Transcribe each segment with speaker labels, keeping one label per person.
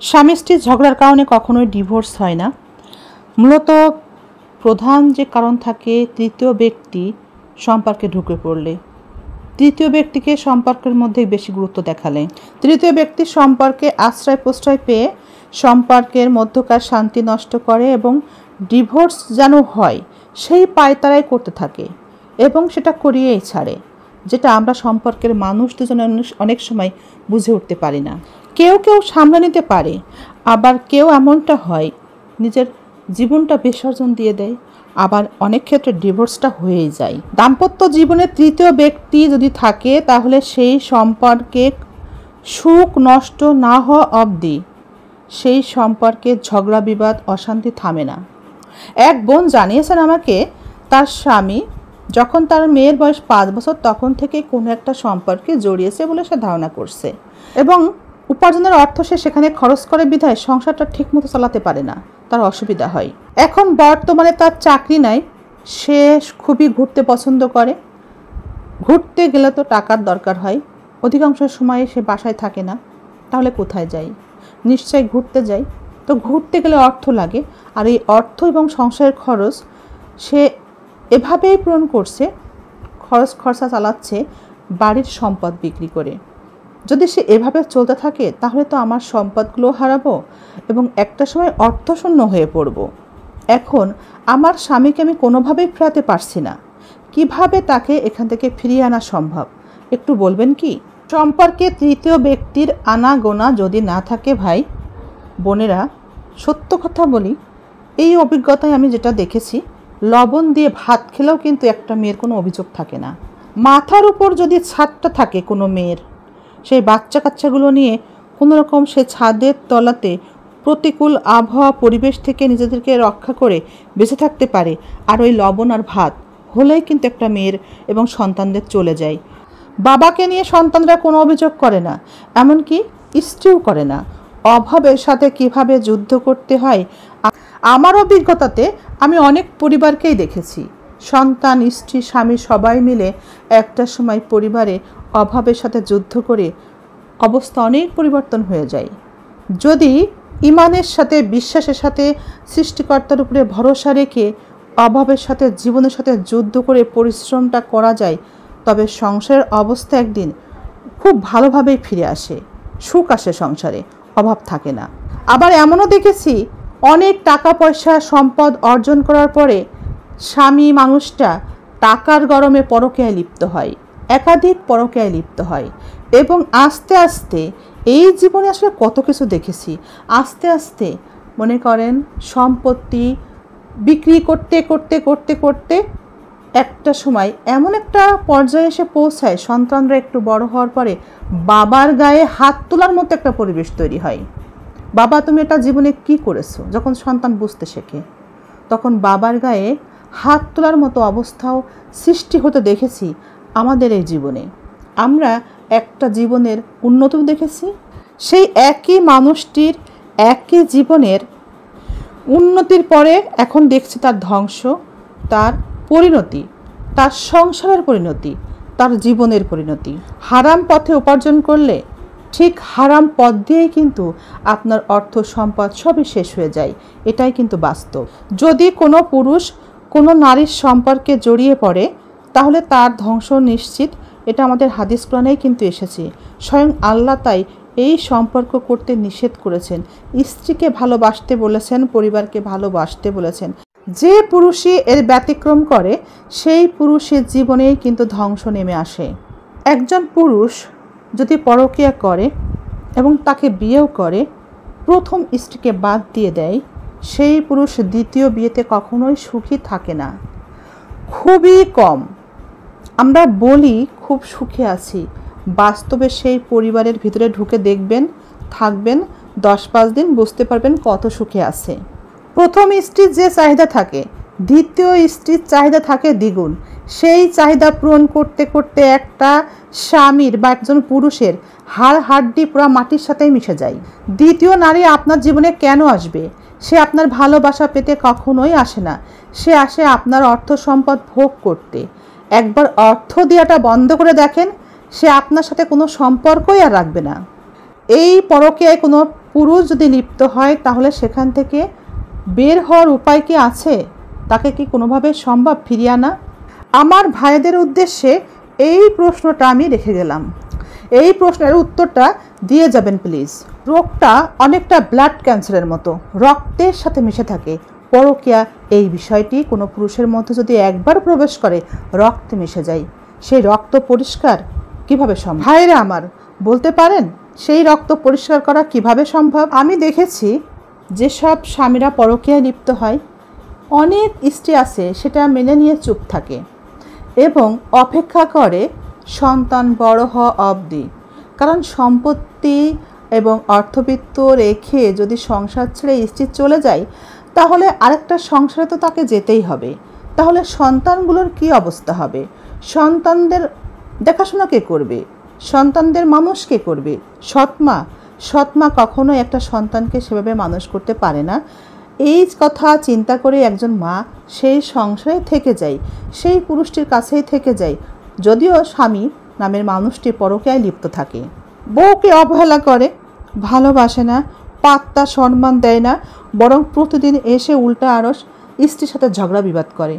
Speaker 1: স্বামী স্ত্রীর ঝগড়ার কারণে কখনোই ডিভোর্স হয় না। মূলত প্রধান যে কারণ থাকে তৃতীয় ব্যক্তি সম্পর্কে ঢুকে পড়লে, তৃতীয় ব্যক্তিকে সম্পর্কের মধ্যে বেশি গুরুত্ব দেখালে, তৃতীয় ব্যক্তির সম্পর্কে আশ্রয় প্রশ্রয় পেয়ে সম্পর্কের মধ্যকার শান্তি নষ্ট করে এবং ডিভোর্স যেন হয় সেই পায়তারাই করতে থাকে এবং সেটা করিয়েই ছাড়ে, যেটা আমরা সম্পর্কের মানুষ দুজনে অনেক সময় বুঝে উঠতে পারি না। কেউ কেউ সামলে নিতে পারে, আবার কেউ এমনটা হয় নিজের জীবনটা বিসর্জন দিয়ে দেয়, আবার অনেক ক্ষেত্রে ডিভোর্সটা হয়েই যায়। দাম্পত্য জীবনে তৃতীয় ব্যক্তি যদি থাকে তাহলে সেই সম্পর্কে সুখ নষ্ট না হওয়া অবধি সেই সম্পর্কে ঝগড়া বিবাদ অশান্তি থামে না। এক বোন জানিয়েছেন আমাকে, তার স্বামী যখন তার মেয়ের বয়স 5 বছর তখন থেকে কোনো একটা সম্পর্কে জড়িয়েছে বলে সে ধারণা করছে এবং উপার্জনের অর্থ সে সেখানে খরচ করে বিধায় সংসারটা ঠিকমতো চালাতে পারে না, তার অসুবিধা হয়। এখন বর্তমানে তার চাকরি নাই, সে খুবই ঘুরতে পছন্দ করে। ঘুরতে গেলে তো টাকার দরকার হয়, অধিকাংশ সময়ে সে বাসায় থাকে না, তাহলে কোথায় যায়? নিশ্চয়ই ঘুরতে যায়। তো ঘুরতে গেলে অর্থ লাগে, আর এই অর্থ এবং সংসারের খরচ সে এভাবেই পূরণ করছে, খরচা চালাচ্ছে বাড়ির সম্পদ বিক্রি করে। যদি সে এভাবে চলতে থাকে তাহলে তো আমার সম্পদগুলো হারাবো এবং একটা সময় অর্থশূন্য হয়ে পড়ব। এখন আমার স্বামীকে আমি কোনোভাবেই ফেরাতে পারছি না, কিভাবে তাকে এখান থেকে ফিরিয়ে আনা সম্ভব একটু বলবেন কি? সম্পর্কে তৃতীয় ব্যক্তির আনাগোনা যদি না থাকে ভাই বোনেরা, সত্য কথা বলি, এই অভিজ্ঞতায় আমি যেটা দেখেছি, লবণ দিয়ে ভাত খেলেও কিন্তু একটা মেয়ের কোনো অভিযোগ থাকে না। মাথার উপর যদি ছাদটা থাকে কোনো মেয়ের, সেই বাচ্চা কাচ্চাগুলো নিয়ে কোনো রকম সে ছাদের তলাতে প্রতিকূল আবহাওয়া পরিবেশ থেকে নিজেদেরকে রক্ষা করে বেঁচে থাকতে পারে, আর ওই লবণ আর ভাত হলেই কিন্তু একটা মেয়ের এবং সন্তানদের চলে যায়। বাবাকে নিয়ে সন্তানরা কোনো অভিযোগ করে না, এমনকি স্ত্রীও করে না। অভাবের সাথে কিভাবে যুদ্ধ করতে হয় আমার অভিজ্ঞতাতে আমি অনেক পরিবারকেই দেখেছি। সন্তান, স্ত্রী, স্বামী সবাই মিলে একটা সময় পরিবারে অভাবের সাথে যুদ্ধ করে অবস্থা অনেক পরিবর্তন হয়ে যায়। যদি ইমানের সাথে, বিশ্বাসের সাথে, সৃষ্টিকর্তার উপরে ভরসা রেখে অভাবের সাথে, জীবনের সাথে যুদ্ধ করে পরিশ্রমটা করা যায়, তবে সংসারের অবস্থা একদিন খুব ভালোভাবেই ফিরে আসে, সুখ আসে সংসারে, অভাব থাকে না। আবার এমনও দেখেছি অনেক টাকা পয়সা সম্পদ অর্জন করার পরে স্বামী মানুষটা টাকার গরমে পরকীয়ায় লিপ্ত হয়, একাধিক পরকীয়ায় লিপ্ত হয় এবং আস্তে আস্তে এই জীবনে আসলে কত কিছু দেখেছি, আস্তে আস্তে মনে করেন সম্পত্তি বিক্রি করতে করতে করতে করতে একটা সময় এমন একটা পর্যায়ে এসে পৌঁছায়, সন্তানরা একটু বড় হওয়ার পরে বাবার গায়ে হাত তোলার মতো একটা পরিবেশ তৈরি হয়। বাবা তুমি এটা জীবনে কি করেছো? যখন সন্তান বুঝতে শেখে তখন বাবার গায়ে হাত তোলার মতো অবস্থাও সৃষ্টি হতে দেখেছি আমাদের এই জীবনে। আমরা একটা জীবনের উন্নতি দেখেছি, সেই একই মানুষটির একই জীবনের উন্নতির পরে এখন দেখছি তার ধ্বংস, তার পরিণতি, তার সংসারের পরিণতি, তার জীবনের পরিণতি। হারাম পথে উপার্জন করলে ঠিক হারাম পথ দিয়েই কিন্তু আপনার অর্থ সম্পদ সবই শেষ হয়ে যায়, এটাই কিন্তু বাস্তব। যদি কোনো পুরুষ কোনো নারীর সম্পর্কে জড়িয়ে পড়ে তাহলে তার ধ্বংস নিশ্চিত, এটা আমাদের হাদিস কোরআনেই কিন্তু এসেছে। স্বয়ং আল্লাহ তাই এই সম্পর্ক করতে নিষেধ করেছেন, স্ত্রীকে ভালোবাসতে বলেছেন, পরিবারকে ভালোবাসতে বলেছেন। যে পুরুষই এর ব্যতিক্রম করে সেই পুরুষের জীবনেই কিন্তু ধ্বংস নেমে আসে। একজন পুরুষ যদি পরকীয়া করে এবং তাকে বিয়েও করে, প্রথম স্ত্রীকে বাদ দিয়ে দেয়, সেই পুরুষ দ্বিতীয় বিয়েতে কখনোই সুখী থাকে না, খুবই কম। আমরা বলি খুব সুখে আছি, বাস্তবে সেই পরিবারের ভিতরে ঢুকে দেখবেন, থাকবেন 10-5 দিন, বুঝতে পারবেন কত সুখে আছে। প্রথম স্ত্রীর যে চাহিদা থাকে দ্বিতীয় স্ত্রীর চাহিদা থাকে দ্বিগুণ। সেই চাহিদা পূরণ করতে করতে একটা স্বামীর বা একজন পুরুষের হাড় হাড্ডি পুরো মাটির সাথেই মিশে যায়। দ্বিতীয় নারী আপনার জীবনে কেন আসবে? সে আপনার ভালোবাসা পেতে কখনোই আসে না, সে আসে আপনার অর্থ সম্পদ ভোগ করতে। একবার অর্থ দেওয়াটা বন্ধ করে দেখেন, সে আপনার সাথে কোনো সম্পর্কই আর রাখবে না। এই পরকীয়ায় কোনো পুরুষ যদি লিপ্ত হয় তাহলে সেখান থেকে বের হওয়ার উপায় কি আছে? তাকে কি কোনোভাবে সম্ভব ফিরিয়ে আনা? আমার ভাইদের উদ্দেশ্যে এই প্রশ্নটা আমি রেখে গেলাম। এই প্রশ্নের উত্তরটা দিয়ে যাবেন প্লিজ। রোগটা অনেকটা ব্লাড ক্যান্সারের মতো, রক্তের সাথে মিশে থাকে। পরকীয়া এই বিষয়টি কোনো পুরুষের মধ্যে যদি একবার প্রবেশ করে রক্তে মিশে যায়, সেই রক্ত পরিষ্কার কিভাবে সম্ভব? ভাইরা আমার, বলতে পারেন সেই রক্ত পরিষ্কার করা কিভাবে সম্ভব? আমি দেখেছি যেসব স্বামীরা পরকীয়ায় লিপ্ত হয়, অনেক স্ত্রী আছে সেটা মেনে নিয়ে চুপ থাকে এবং অপেক্ষা করে সন্তান বড় হওয়া অবধি। কারণ সম্পত্তি এবং অর্থবিত্ত রেখে যদি সংসার ছেড়ে স্ত্রী চলে যায়, তাহলে আরেকটা সংসারে তো তাকে যেতেই হবে। তাহলে সন্তানগুলোর কি অবস্থা হবে? সন্তানদের দেখাশোনা কে করবে? সন্তানদের মানুষ কে করবে? সৎমা কখনো একটা সন্তানকে সেভাবে মানুষ করতে পারে না। এই কথা চিন্তা করে একজন মা সেই সংসারে থেকে যায়, সেই পুরুষটির কাছেই থেকে যায়, যদিও স্বামী নামের মানুষটি পরকীয়ায় লিপ্ত থাকে। বউকে অবহেলা করে, ভালোবাসে না, পাত্তা সম্মান দেয় না, বরং প্রতিদিন এসে উল্টা আরও স্ত্রীর সাথে ঝগড়া বিবাদ করে,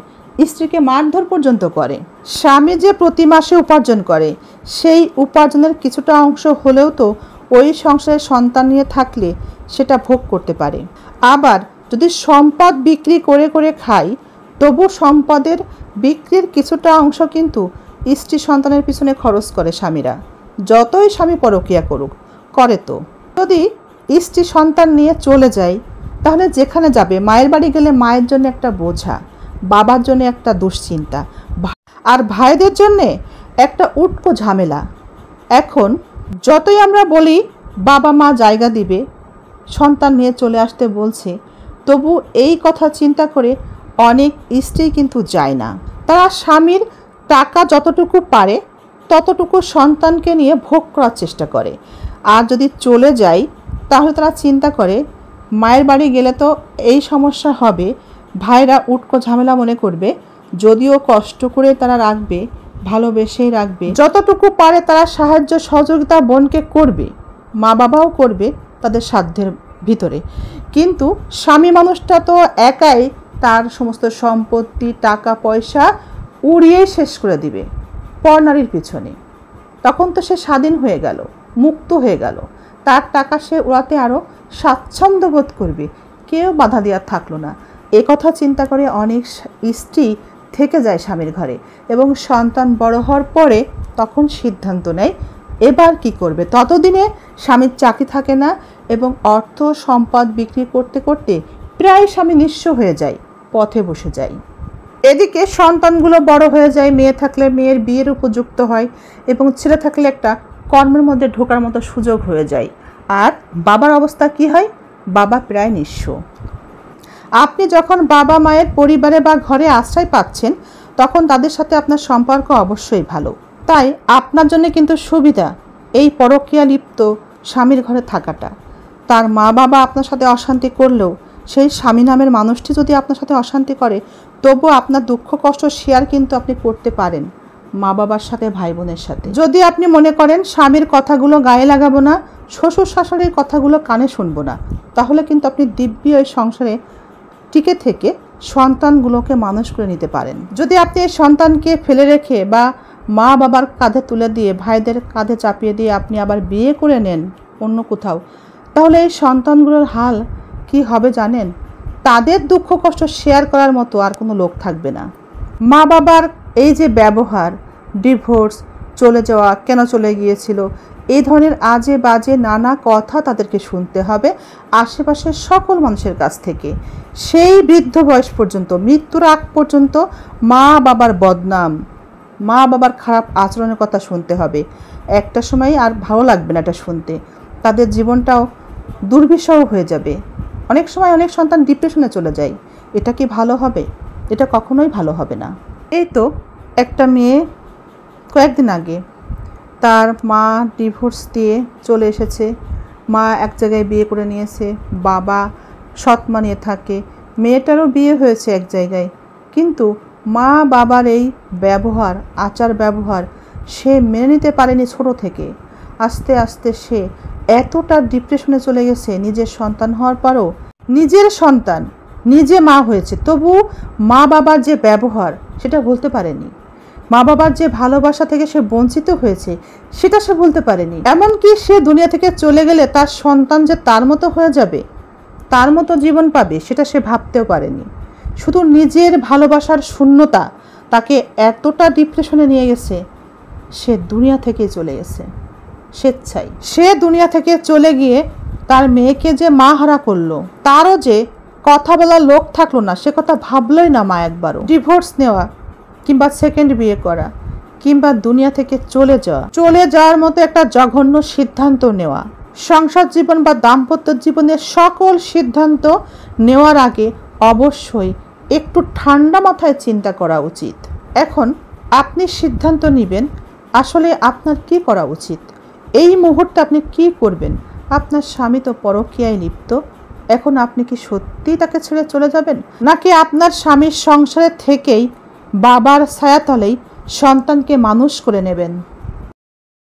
Speaker 1: স্ত্রীকে মারধর পর্যন্ত করে। স্বামী যে প্রতি মাসে উপার্জন করে, সেই উপার্জনের কিছুটা অংশ হলেও তো ওই সংসারে সন্তান নিয়ে থাকলে সেটা ভোগ করতে পারে। আবার যদি সম্পদ বিক্রি করে করে খায়, তবু সম্পদের বিক্রির কিছুটা অংশ কিন্তু স্ত্রী সন্তানের পিছনে খরচ করে স্বামীরা। যতই স্বামী পরকীয়া করুক, করে তো। যদি স্ত্রী সন্তান নিয়ে চলে যায়, তাহলে যেখানে যাবে, মায়ের বাড়ি গেলে মায়ের জন্য একটা বোঝা, বাবার জন্য একটা দুশ্চিন্তা, আর ভাইদের জন্যে একটা উটকো ঝামেলা। এখন যতই আমরা বলি বাবা মা জায়গা দিবে, সন্তান নিয়ে চলে আসতে বলছে, তবু এই কথা চিন্তা করে অনেক স্ত্রী কিন্তু যায় না। তারা স্বামীর টাকা যতটুকু পারে ততটুকু সন্তানকে নিয়ে ভোগ করার চেষ্টা করে। আর যদি চলে যায়, তাহলে তারা চিন্তা করে মায়ের বাড়ি গেলে তো এই সমস্যা হবে, ভাইরা উটকো ঝামেলা মনে করবে। যদিও কষ্ট করে তারা রাখবে, ভালোবেসেই রাখবে, যতটুকু পারে তারা সাহায্য সহযোগিতা বোনকে করবে, মা বাবাও করবে তাদের সাধ্যের ভিতরে। কিন্তু স্বামী মানুষটা তো একাই তার সমস্ত সম্পত্তি, টাকা পয়সা উড়িয়ে শেষ করে দিবে পরনারীর পিছনে। তখন তো সে স্বাধীন হয়ে গেল, মুক্ত হয়ে গেল, তার টাকা সে উড়াতে আরও স্বাচ্ছন্দ্য বোধ করবে, কেউ বাধা দেওয়ার থাকলো না। এ কথা চিন্তা করে অনেক স্ত্রী থেকে যায় স্বামীর ঘরে এবং সন্তান বড় হওয়ার পরে তখন সিদ্ধান্ত নেয় এবার কি করবে। ততদিনে স্বামীর চাকরি থাকে না এবং অর্থ সম্পদ বিক্রি করতে করতে প্রায় স্বামী নিঃস্ব হয়ে যায়, পথে বসে যায়। এদিকে সন্তানগুলো বড় হয়ে যায়, মেয়ে থাকলে মেয়ের বিয়ের উপযুক্ত হয় এবং ছেলে থাকলে একটা কর্মের মধ্যে ঢোকার মতো সুযোগ হয়ে যায়। আর বাবার অবস্থা কি হয়? বাবা প্রায় নিঃস্ব। আপনি যখন বাবা মায়ের পরিবারে বা ঘরে আশ্রয় পাচ্ছেন, তখন তাদের সাথে আপনার সম্পর্ক অবশ্যই ভালো। তাই আপনার জন্য কিন্তু সুবিধা এই পরকীয়া লিপ্ত স্বামীর ঘরে থাকাটা। তার মা বাবা আপনার সাথে অশান্তি করলেও, সেই স্বামী নামের মানুষটি যদি আপনার সাথে অশান্তি করে, তবুও আপনার দুঃখ কষ্ট শেয়ার কিন্তু আপনি করতে পারেন মা বাবার সাথে, ভাই বোনের সাথে। যদি আপনি মনে করেন স্বামীর কথাগুলো গায়ে লাগাবো না, শ্বশুর শাশুড়ির কথাগুলো কানে শুনবো না, তাহলে কিন্তু আপনি দিব্যি ওই সংসারে টিকে থেকে সন্তানগুলোকে মানুষ করে নিতে পারেন। যদি আপনি এই সন্তানকে ফেলে রেখে বা মা বাবার কাঁধে তুলে দিয়ে, ভাইদের কাঁধে চাপিয়ে দিয়ে আপনি আবার বিয়ে করে নেন অন্য কোথাও, তাহলে এই সন্তানগুলোর হাল কি হবে জানেন? তাদের দুঃখ কষ্ট শেয়ার করার মতো আর কোনো লোক থাকবে না। মা বাবার এই যে ব্যবহার, ডিভোর্স, চলে যাওয়া, কেন চলে গিয়েছিল, এই ধরনের আজে বাজে নানা কথা তাদেরকে শুনতে হবে আশেপাশের সকল মানুষের কাছ থেকে। সেই বৃদ্ধ বয়স পর্যন্ত, মৃত্যুর আগ পর্যন্ত মা বাবার বদনাম, মা বাবার খারাপ আচরণের কথা শুনতে হবে। একটা সময় আর ভালো লাগবে না এটা শুনতে, তাদের জীবনটাও দুর্বিষহ হয়ে যাবে। অনেক সময় অনেক সন্তান ডিপ্রেশনে চলে যায়। এটা কি ভালো হবে? এটা কখনোই ভালো হবে না। এই তো একটা মেয়ে কয়েকদিন আগে তার মা ডিভোর্স দিয়ে চলে এসেছে, মা এক জায়গায় বিয়ে করে নিয়েছে, বাবা সৎ মা নিয়ে থাকে, মেয়েটারও বিয়ে হয়েছে এক জায়গায়, কিন্তু মা বাবার এই ব্যবহার, আচার ব্যবহার সে মেনে নিতে পারেনি ছোট থেকে। আস্তে আস্তে সে এতটা ডিপ্রেশনে চলে গেছে, নিজের সন্তান হওয়ার পরও, নিজের সন্তান, নিজে মা হয়েছে, তবু মা বাবার যে ব্যবহার সেটা বলতে পারেনি, মা বাবার যে ভালোবাসা থেকে সে বঞ্চিত হয়েছে সেটা সে বলতে পারেনি। এমনকি সে দুনিয়া থেকে চলে গেলে তার সন্তান যে তার মতো হয়ে যাবে, তার মতো জীবন পাবে, সেটা সে ভাবতেও পারেনি। শুধু নিজের ভালোবাসার শূন্যতা তাকে এতটা ডিপ্রেশনে নিয়ে গেছে, সে দুনিয়া থেকে চলে গেছে স্বেচ্ছায়। সে দুনিয়া থেকে চলে গিয়ে তার মেয়েকে যে মা হারা করলো, তারও যে কথা বলার লোক থাকলো না, সে কথা ভাবলই না মা একবারও। ডিভোর্স নেওয়া কিংবা সেকেন্ড বিয়ে করা কিংবা দুনিয়া থেকে চলে যাওয়ার মতো একটা জঘন্য সিদ্ধান্ত নেওয়া, সংসার জীবন বা দাম্পত্য জীবনের সকল সিদ্ধান্ত নেওয়ার আগে অবশ্যই একটু ঠান্ডা মাথায় চিন্তা করা উচিত। এখন আপনি সিদ্ধান্ত নেবেন আসলে আপনার কি করা উচিত, এই মুহূর্তে আপনি কি করবেন। আপনার স্বামী তো পরকীয়ায় লিপ্ত, এখন আপনি কি সত্যিই তাকে ছেড়ে চলে যাবেন, নাকি আপনার স্বামীর সংসারে থেকেই বাবার ছায়াতলেই সন্তানকে মানুষ করে নেবেন?